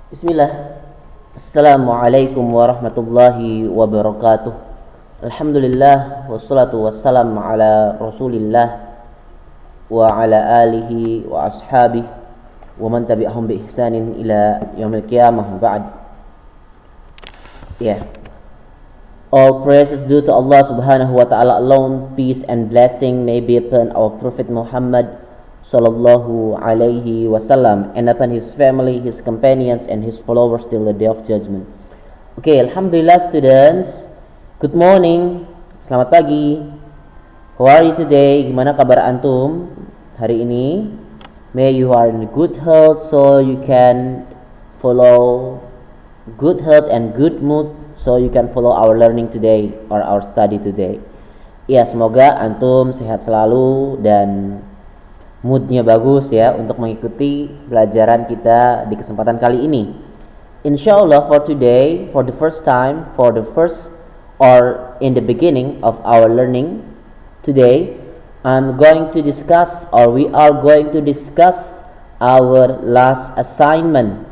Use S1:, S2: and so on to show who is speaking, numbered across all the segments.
S1: Bismillah. Assalamualaikum warahmatullahi wabarakatuh. Alhamdulillah wassalatu wassalam ala Rasulillah wa ala alihi wa ashabihi wa man tabi'ahum bi ihsanin ila yaumil qiyamah. Ba'd. Yeah. All praise is due to Allah subhanahu wa ta'ala alone. Peace and blessing may be upon our Prophet Muhammad sallallahu alaihi wasallam and upon his family, his companions and his followers till the day of judgment. Okay, alhamdulillah students. Good morning. Selamat pagi. How are you today? Gimana kabar antum hari ini? May you are in good health so you can follow good health and good mood so you can follow our learning today or our study today. Ya, semoga antum sehat selalu dan moodnya bagus ya untuk mengikuti pelajaran kita di kesempatan kali ini. Insyaallah for today, for the first time, for the first or in the beginning of our learning today, I'm going to discuss or we are going to discuss our last assignment.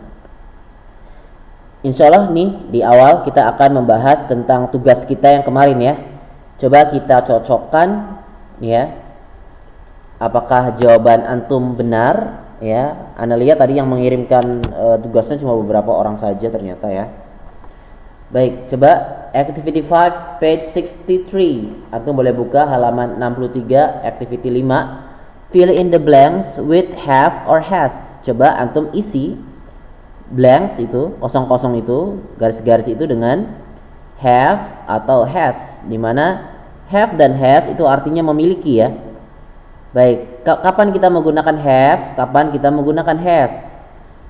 S1: Insyaallah nih di awal kita akan membahas tentang tugas kita yang kemarin ya. Coba kita cocokkan ya. Apakah jawaban antum benar ya? Ana lihat tadi yang mengirimkan tugasnya cuma beberapa orang saja ternyata ya. Baik, coba activity 5 page 63. Antum boleh buka halaman 63 activity 5. Fill in the blanks with have or has. Coba antum isi blanks itu, kosong-kosong itu, garis-garis itu dengan have atau has, di mana have dan has itu artinya memiliki ya. Baik, kapan kita menggunakan have, kapan kita menggunakan has?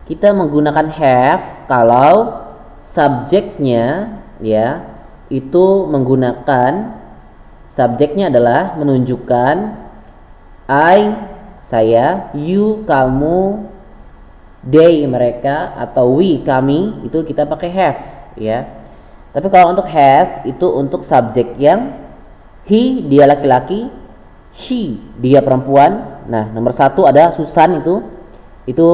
S1: Kita menggunakan have kalau subjeknya ya itu menggunakan, subjeknya adalah menunjukkan I, saya, you, kamu, they, mereka, atau we, kami, itu kita pakai have ya. Tapi kalau untuk has itu untuk subjek yang he, dia laki-laki, she, dia perempuan. Nah, nomor 1 ada Susan, itu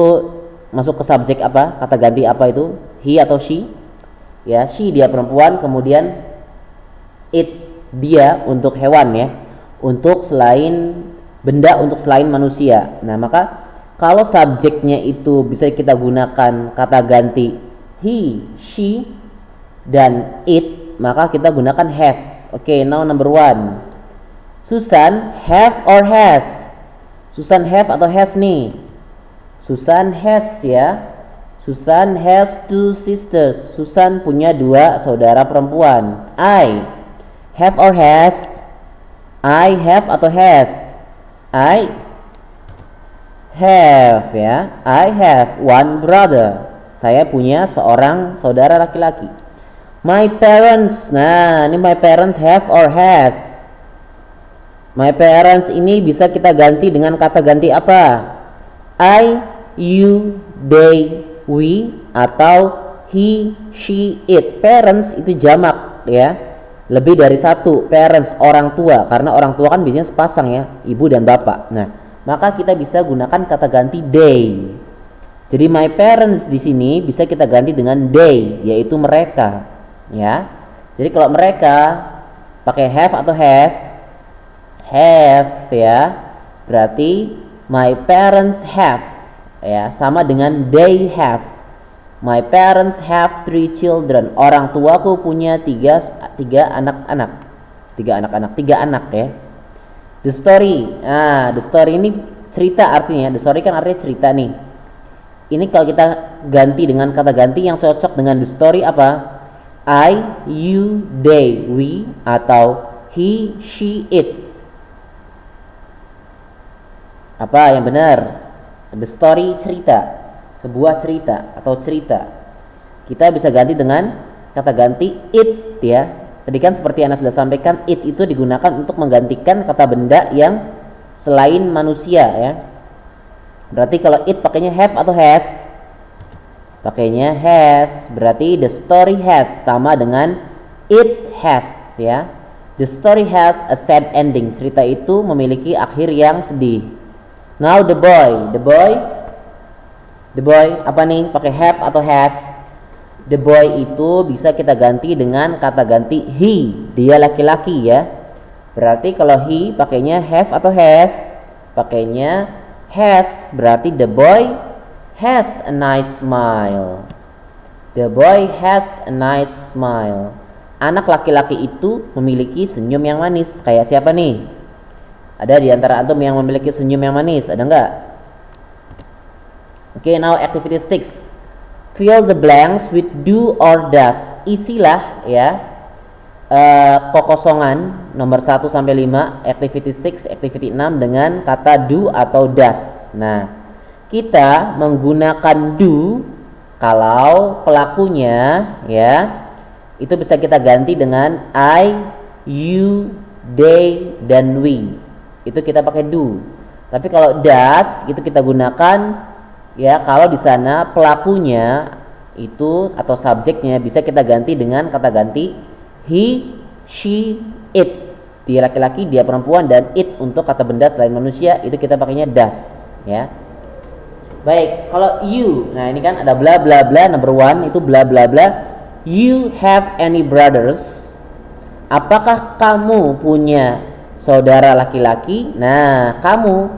S1: masuk ke subjek apa? Kata ganti apa itu? He atau she? Ya, she dia perempuan, kemudian it dia untuk hewan ya. Untuk selain benda, untuk selain manusia. Nah, maka kalau subjeknya itu bisa kita gunakan kata ganti he, she dan it, maka kita gunakan has. Okay, now number 1. Susan have or has? Susan have atau has nih? Susan has ya. Susan has 2 sisters. Susan punya 2 saudara perempuan. I have or has? I have atau has? I have ya. I have one brother. Saya punya seorang saudara laki-laki. My parents. Nah, ini my parents have or has? My parents ini bisa kita ganti dengan kata ganti apa? I, you, they, we, atau he, she, it. Parents itu jamak ya. Lebih dari 1 parents, orang tua. Karena orang tua kan biasanya sepasang ya, ibu dan bapak. Nah, maka kita bisa gunakan kata ganti they. Jadi my parents di sini bisa kita ganti dengan they, yaitu mereka ya. Jadi kalau mereka pakai have atau has? Have ya, berarti my parents have ya, sama dengan they have. My parents have 3 children. Orang tuaku punya 3 anak-anak. 3 anak ya. The story. Nah, the story ini cerita artinya. The story kan artinya cerita nih. Ini kalau kita ganti dengan kata ganti yang cocok dengan the story apa? I, you, they, we, atau he, she, it. Apa yang benar? The story, cerita, sebuah cerita atau cerita. Kita bisa ganti dengan kata ganti it ya. Tadi kan seperti yang Anda sudah sampaikan, it itu digunakan untuk menggantikan kata benda yang selain manusia ya. Berarti kalau it pakainya have atau has? Pakainya has. Berarti the story has sama dengan it has ya. The story has a sad ending. Cerita itu memiliki akhir yang sedih. Now the boy The boy apa nih? Pakai have atau has? The boy itu bisa kita ganti dengan kata ganti he. Dia laki-laki ya. Berarti kalau he pakainya have atau has? Pakainya has. Berarti the boy has a nice smile. The boy has a nice smile. Anak laki-laki itu memiliki senyum yang manis. Kayak siapa nih? Ada di antara antum yang memiliki senyum yang manis? Ada nggak? Okay, now activity 6. Fill the blanks with do or does. Isilah ya kekosongan nomor 1 sampai 5, activity 6, activity 6 dengan kata do atau does. Nah, kita menggunakan do kalau pelakunya ya itu bisa kita ganti dengan I, you, they, dan we. Itu kita pakai do. Tapi kalau does itu kita gunakan ya kalau di sana pelakunya itu atau subjeknya bisa kita ganti dengan kata ganti he, she, it. Dia laki-laki, dia perempuan, dan it untuk kata benda selain manusia itu kita pakainya does ya. Baik, kalau you, nah ini kan ada bla bla bla, number 1 itu bla bla bla. You have any brothers? Apakah kamu punya saudara laki-laki? Nah, kamu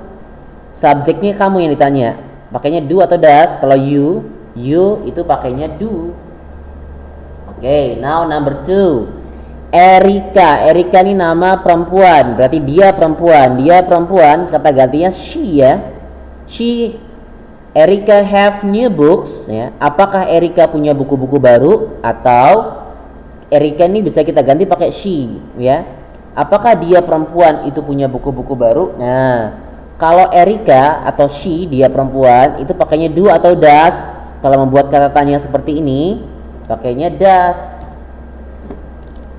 S1: subjeknya kamu yang ditanya. Pakainya do atau does? Kalau you itu pakainya do. Oke, now number 2. Erika ini nama perempuan, berarti dia perempuan, kata gantinya she ya. Erika have new books ya. Apakah Erika punya buku-buku baru? Atau Erika ini bisa kita ganti pakai she ya. Apakah dia perempuan itu punya buku-buku baru? Nah, kalau Erika atau she dia perempuan itu pakainya do atau does? Kalau membuat kata tanya seperti ini pakainya does.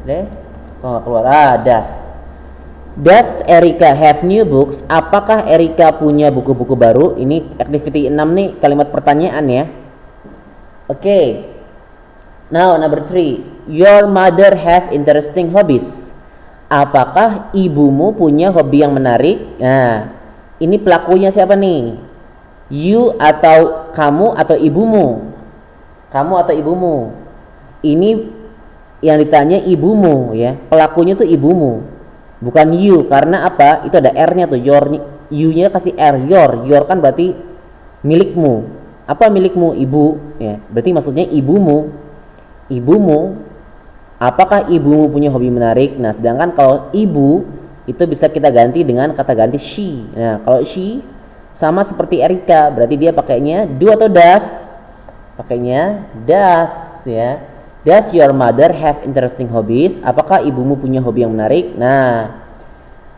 S1: Deh, kok nggak keluar? Does. Does Erika have new books? Apakah Erika punya buku-buku baru? Ini activity 6 nih, kalimat pertanyaan ya. Oke. Now number 3. Your mother have interesting hobbies. Apakah ibumu punya hobi yang menarik? Nah, ini pelakunya siapa nih? You atau kamu atau ibumu? Kamu atau ibumu? Ini yang ditanya ibumu ya. Pelakunya tuh ibumu, bukan you. Karena apa? Itu ada R-nya tuh. You-nya kasih R. Your kan berarti milikmu. Apa milikmu? Ibu ya. Berarti maksudnya ibumu. Apakah ibumu punya hobi menarik? Nah, sedangkan kalau ibu itu bisa kita ganti dengan kata ganti she. Nah, kalau she sama seperti Erika, berarti dia pakainya do atau does? Pakainya does ya. Does your mother have interesting hobbies? Apakah ibumu punya hobi yang menarik? Nah,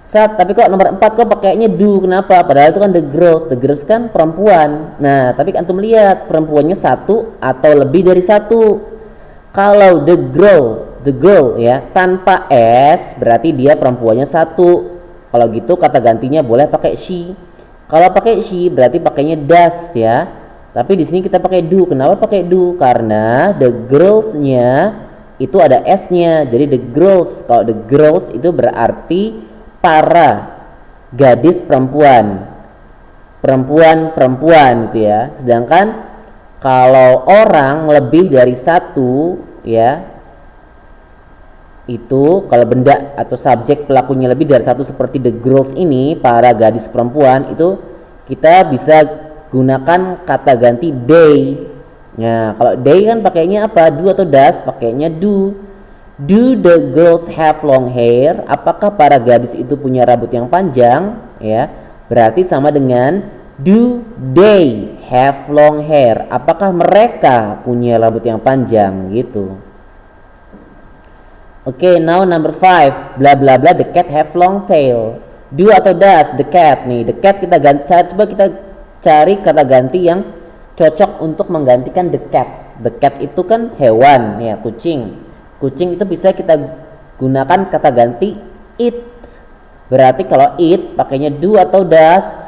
S1: tapi kok nomor 4 kok pakainya do? Kenapa? Padahal itu kan the girls kan perempuan. Nah, tapi antum lihat perempuannya satu atau lebih dari satu. Kalau the girl ya tanpa s berarti dia perempuannya satu. Kalau gitu kata gantinya boleh pakai she. Kalau pakai she berarti pakainya does ya. Tapi di sini kita pakai do. Kenapa pakai do? Karena the girls-nya itu ada s-nya. Jadi the girls. Kalau the girls itu berarti para gadis perempuan gitu ya. Sedangkan kalau orang lebih dari satu ya, itu kalau benda atau subjek pelakunya lebih dari satu seperti the girls ini, para gadis perempuan, itu kita bisa gunakan kata ganti they. Nah, kalau they kan pakainya apa? Do atau does? Pakainya do. Do the girls have long hair? Apakah para gadis itu punya rambut yang panjang? Ya, berarti sama dengan do they have long hair? Apakah mereka punya rambut yang panjang gitu. Oke, now number 5. Bla bla bla, the cat have long tail. Do atau does? The cat nih. The cat kita coba kita cari kata ganti yang cocok untuk menggantikan the cat. The cat itu kan hewan ya, kucing. Kucing itu bisa kita gunakan kata ganti it. Berarti kalau it pakainya do atau does?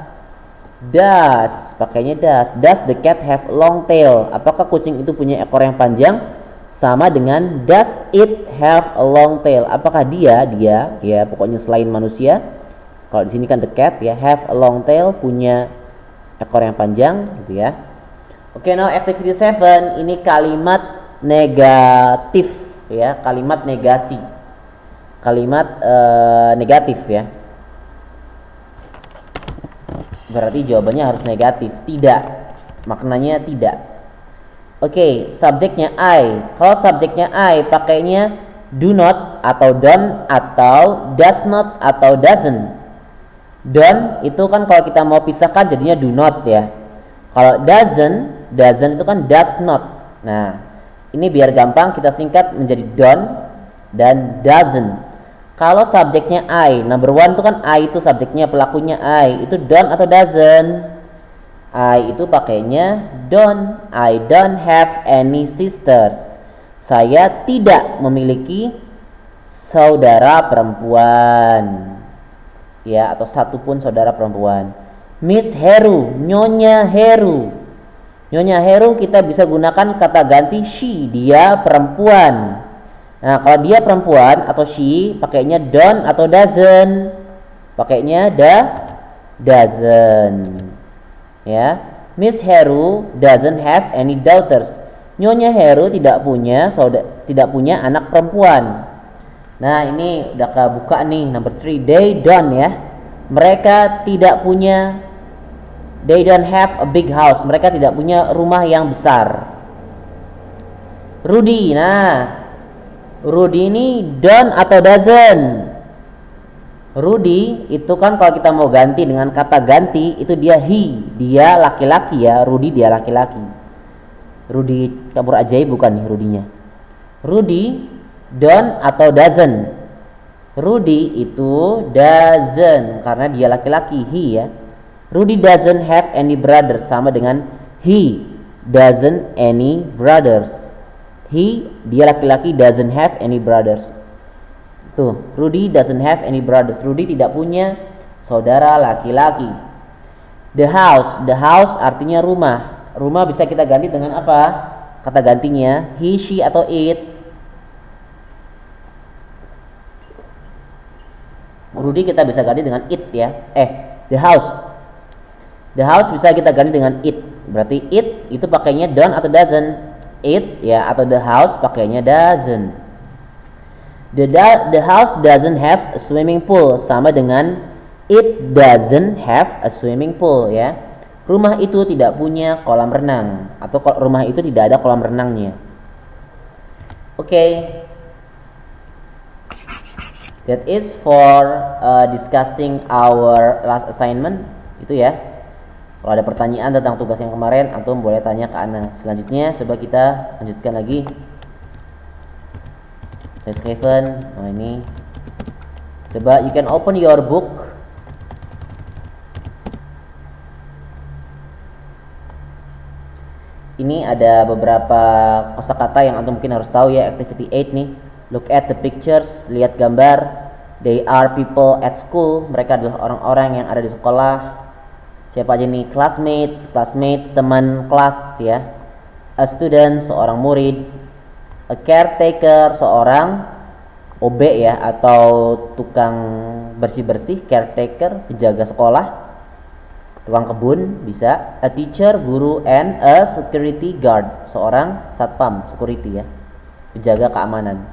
S1: Does. Pakainya does. Does the cat have long tail? Apakah kucing itu punya ekor yang panjang? Sama dengan does it have a long tail? Apakah dia ya pokoknya selain manusia. Kalau di sini kan the cat ya, have a long tail, punya ekor yang panjang gitu ya. Oke, now activity 7 ini kalimat negatif ya, kalimat negasi. Kalimat negatif ya. Berarti jawabannya harus negatif. Tidak. Maknanya tidak. Oke, subjeknya I. Kalau subjeknya I pakainya do not atau don't atau does not atau doesn't. Don't itu kan kalau kita mau pisahkan jadinya do not ya. Kalau doesn't itu kan does not. Nah, ini biar gampang kita singkat menjadi don't dan doesn't. Kalau subjeknya I, number one itu kan I itu subjeknya, pelakunya I, itu don't atau doesn't? I itu pakainya don't. I don't have any sisters. Saya tidak memiliki saudara perempuan. Ya, atau satupun saudara perempuan. Miss Heru, Nyonya Heru. Nyonya Heru kita bisa gunakan kata ganti she, dia perempuan. Nah, kalau dia perempuan atau she pakainya don't atau doesn't? Pakainya doesn't. Ya. Miss Heru doesn't have any daughters. Nyonya Heru tidak punya anak perempuan. Nah, ini udah kebuka nih number 3. They don't ya. Mereka tidak punya. They don't have a big house. Mereka tidak punya rumah yang besar. Rudy. Nah, Rudy ini don't atau doesn't? Rudy itu kan kalau kita mau ganti dengan kata ganti itu dia he, dia laki-laki ya. Rudy dia laki-laki. Rudy kabur ajaib bukan nih Rudinya. Rudy don't atau doesn't? Rudy itu doesn't karena dia laki-laki, he ya. Rudy doesn't have any brothers, sama dengan he doesn't any brothers. He dia laki-laki doesn't have any brothers. Tuh, Rudy doesn't have any brothers. Rudy tidak punya saudara laki-laki. The house artinya rumah. Rumah bisa kita ganti dengan apa? Kata gantinya he, she atau it. Rudy kita bisa ganti dengan it ya. The house. The house bisa kita ganti dengan it. Berarti it itu pakainya don't atau doesn't? It ya, atau the house pakainya doesn't. The house doesn't have a swimming pool, sama dengan it doesn't have a swimming pool ya. Rumah itu tidak punya kolam renang, atau rumah itu tidak ada kolam renangnya. Oke. That is for discussing our last assignment. Itu ya. Kalau ada pertanyaan tentang tugas yang kemarin, antum boleh tanya ke Ana. Selanjutnya coba kita lanjutkan lagi. Let's Kevin. Nah, ini coba you can open your book. Ini ada beberapa kosakata yang antum mungkin harus tahu ya. Activity 8 nih. Look at the pictures, lihat gambar. They are people at school. Mereka adalah orang-orang yang ada di sekolah. Siapa aja nih? Classmates, teman kelas ya. A student, seorang murid. A caretaker, seorang OB ya, atau tukang bersih-bersih, caretaker, penjaga sekolah, tukang kebun bisa. A teacher, guru, and a security guard, seorang satpam, security ya, penjaga keamanan.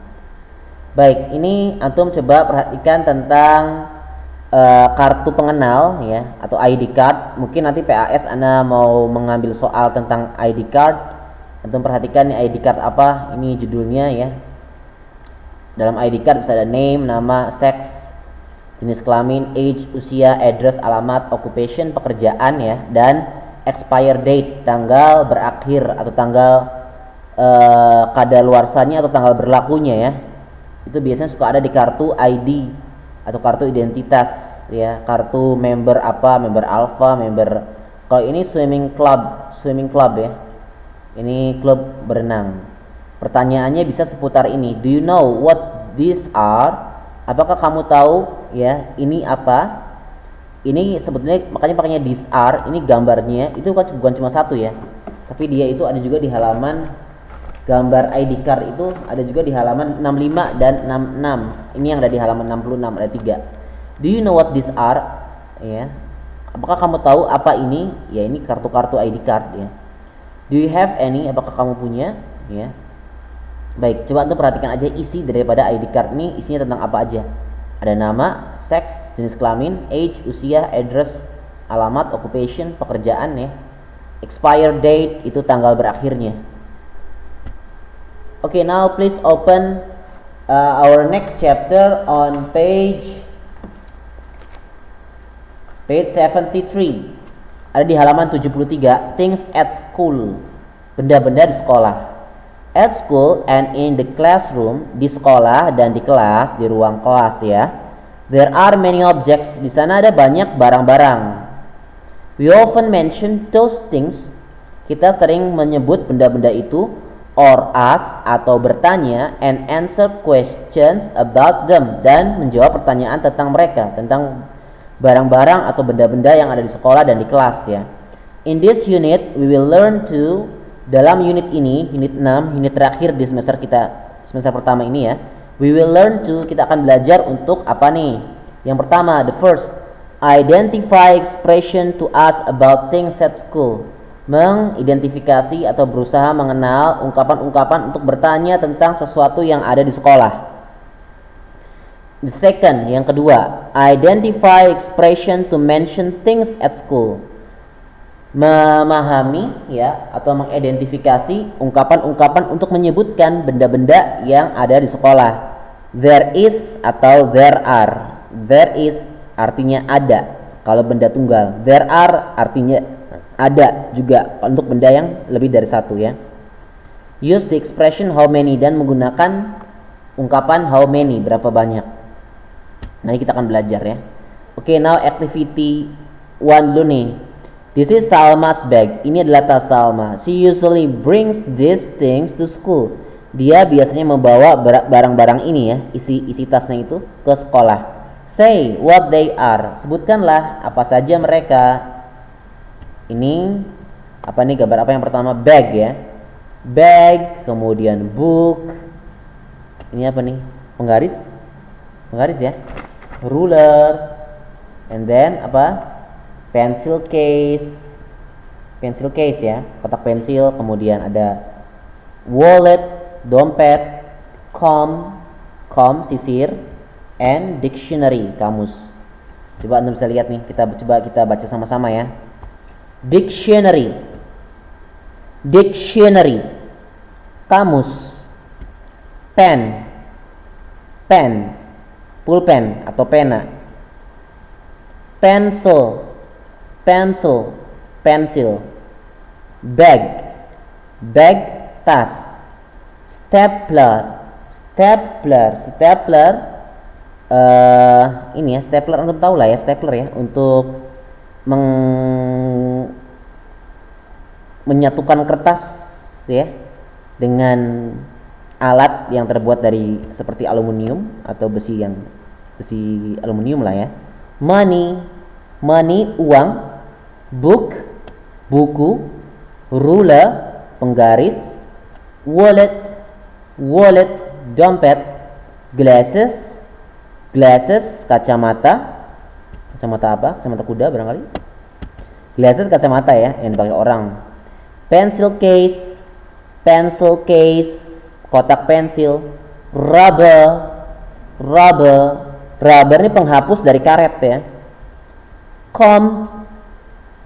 S1: Baik, ini antum coba perhatikan tentang kartu pengenal ya, atau ID card. Mungkin nanti PAS Anda mau mengambil soal tentang ID card. Antum perhatikan nih ID card apa, ini judulnya ya. Dalam ID card bisa ada name, nama, sex, jenis kelamin, age, usia, address, alamat, occupation, pekerjaan ya, dan expire date, tanggal berakhir atau tanggal kadaluarsanya atau tanggal berlakunya ya. Itu biasanya suka ada di kartu ID atau kartu identitas ya, kartu member apa, member alpha, member. Kalau ini swimming club ya. Ini klub berenang. Pertanyaannya bisa seputar ini. Do you know what these are? Apakah kamu tahu ya ini apa? Ini sebetulnya makanya pakainya these are, ini gambarnya itu kan bukan cuma satu ya. Tapi dia itu ada juga di halaman gambar ID card itu ada juga di halaman 65 dan 66. Ini yang ada di halaman 66, ada 3. Do you know what these are? Ya. Apakah kamu tahu apa ini? Ya, ini kartu-kartu ID card ya. Do you have any? Apakah kamu punya? Ya. Baik, coba untuk perhatikan aja isi daripada ID card ini, isinya tentang apa aja. Ada nama, seks, jenis kelamin, age, usia, address, alamat, occupation, pekerjaan ya. Expire date itu tanggal berakhirnya. Okay, now please open our next chapter on page 73. Ada di halaman 73, things at school. Benda-benda di sekolah. At school and in the classroom, di sekolah dan di kelas, di ruang kelas ya. There are many objects. Di sana ada banyak barang-barang. We often mention those things. Kita sering menyebut benda-benda itu, or ask atau bertanya, and answer questions about them, dan menjawab pertanyaan tentang mereka, tentang barang-barang atau benda-benda yang ada di sekolah dan di kelas ya. In this unit we will learn to, dalam unit ini, unit 6, unit terakhir di semester kita, semester pertama ini ya. We will learn to, kita akan belajar untuk apa nih? Yang pertama, the first, identify expression to ask about things at school. Mengidentifikasi atau berusaha mengenal ungkapan-ungkapan untuk bertanya tentang sesuatu yang ada di sekolah. The second, yang kedua, identify expression to mention things at school. Memahami ya atau mengidentifikasi ungkapan-ungkapan untuk menyebutkan benda-benda yang ada di sekolah. There is atau there are. There is artinya ada kalau benda tunggal. There are artinya ada juga untuk benda yang lebih dari satu ya. Use the expression how many, dan menggunakan ungkapan how many, berapa banyak. Nanti kita akan belajar ya. Okay, now activity 1 dulu nih. This is Salma's bag. Ini adalah tas Salma. She usually brings these things to school. Dia biasanya membawa barang-barang ini ya, isi tasnya itu ke sekolah. Say what they are. Sebutkanlah apa saja mereka. Ini apa nih, gambar apa yang pertama? Bag ya. Bag, kemudian book. Ini apa nih? Penggaris ya. Ruler, and then apa? Pencil case ya, kotak pensil. Kemudian ada wallet, dompet, comb sisir, and dictionary, kamus. Coba Anda bisa lihat nih, kita baca sama-sama ya. Dictionary, kamus. Pen, pulpen atau pena. Pensil. Bag, tas. Stapler. Ini ya, stapler untuk tahu lah ya, stapler ya, untuk menyatukan kertas ya dengan alat yang terbuat dari seperti aluminium atau besi aluminium lah ya. Money, uang. Book, buku. Ruler, penggaris. Wallet, dompet. Glasses, kacamata. Kacamata apa? Kacamata kuda barangkali. Glasses, kacamata ya, yang dipakai orang. Pencil case, kotak pensil. Rubber ini penghapus dari karet ya.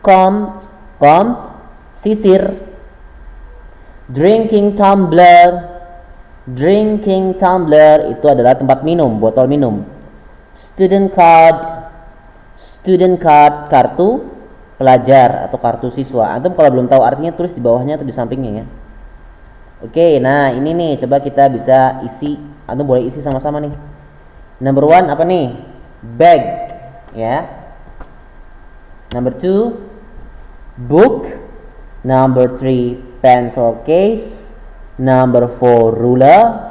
S1: Comb, sisir. Drinking tumbler itu adalah tempat minum, botol minum. Student card, kartu pelajar atau kartu siswa. Antum kalau belum tahu artinya tulis di bawahnya atau di sampingnya ya. Oke, nah ini nih, coba kita bisa isi. Antum boleh isi sama-sama nih. Number 1 apa nih? Bag ya. Number 2 book. Number 3 pencil case. Number 4 ruler.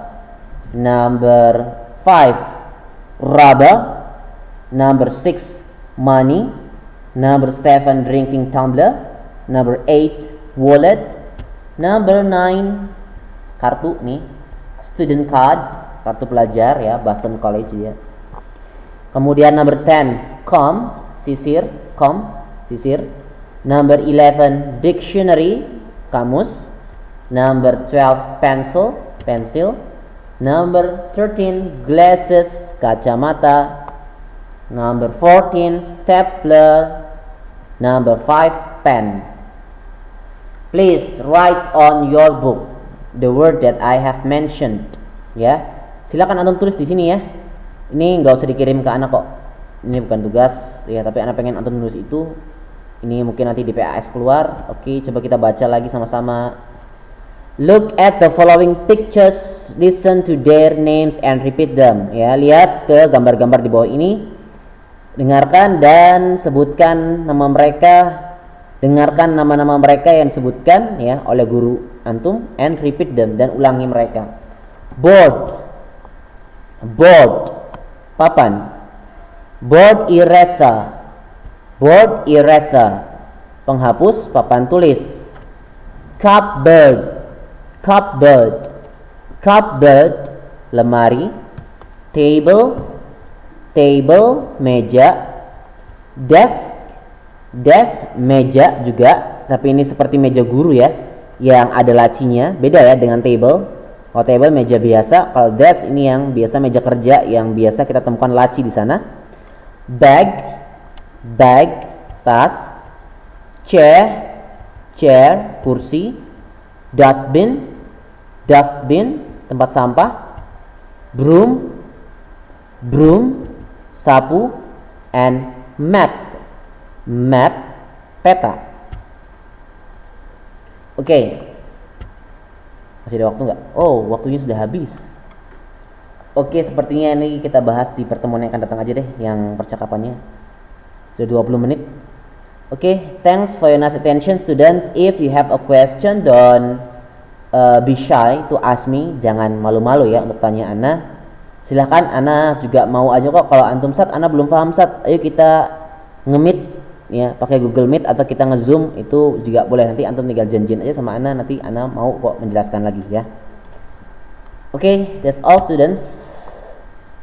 S1: Number 5 rubber. Number 6 money. Number 7 drinking tumbler. Number 8 wallet. Number 9 kartu nih, student card, kartu pelajar ya, Boston College ya. Kemudian number 10 comb, sisir. Number 11 dictionary, kamus. Number 12, pensil. Number 13, glasses, kacamata. Number 14, stapler. Number 5, pen. Please write on your book the word that I have mentioned. Ya, silakan antum tulis di sini ya. Ini nggak usah dikirim ke anak kok. Ini bukan tugas ya, tapi anak pengen antum nulis itu. Ini mungkin nanti di PAS keluar. Oke, coba kita baca lagi sama-sama. Look at the following pictures, listen to their names and repeat them. Ya, lihat ke gambar-gambar di bawah ini, dengarkan dan sebutkan nama mereka, dengarkan nama-nama mereka yang disebutkan ya oleh guru antum, and repeat them, dan ulangi mereka. Board, papan. Board eraser, penghapus papan tulis. Cupboard, lemari. Table, meja. Desk, meja juga, tapi ini seperti meja guru ya, yang ada lacinya. Beda ya dengan table. Kalau table meja biasa, kalau desk ini yang biasa meja kerja, yang biasa kita temukan laci di sana. Bag, tas. Chair, kursi. Dustbin, tempat sampah. Broom, sapu. And map, peta. Oke. Masih ada waktu nggak? Oh, waktunya sudah habis. Oke, sepertinya ini kita bahas di pertemuan yang akan datang aja deh, yang percakapannya. Sudah 20 menit. Okay, thanks for your nice attention, students. If you have a question, don't be shy to ask me. Jangan malu-malu ya untuk tanya Ana. Silahkan, Ana juga mau aja kok. Kalau antum Sat, Ana belum paham Sat, ayo kita nge-meet ya, pakai Google Meet atau kita nge-Zoom, itu juga boleh. Nanti antum tinggal janjian aja sama Ana, nanti Ana mau kok menjelaskan lagi ya. Okay, that's all students.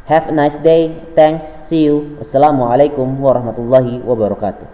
S1: Have a nice day. Thanks. See you. Wassalamualaikum warahmatullahi wabarakatuh.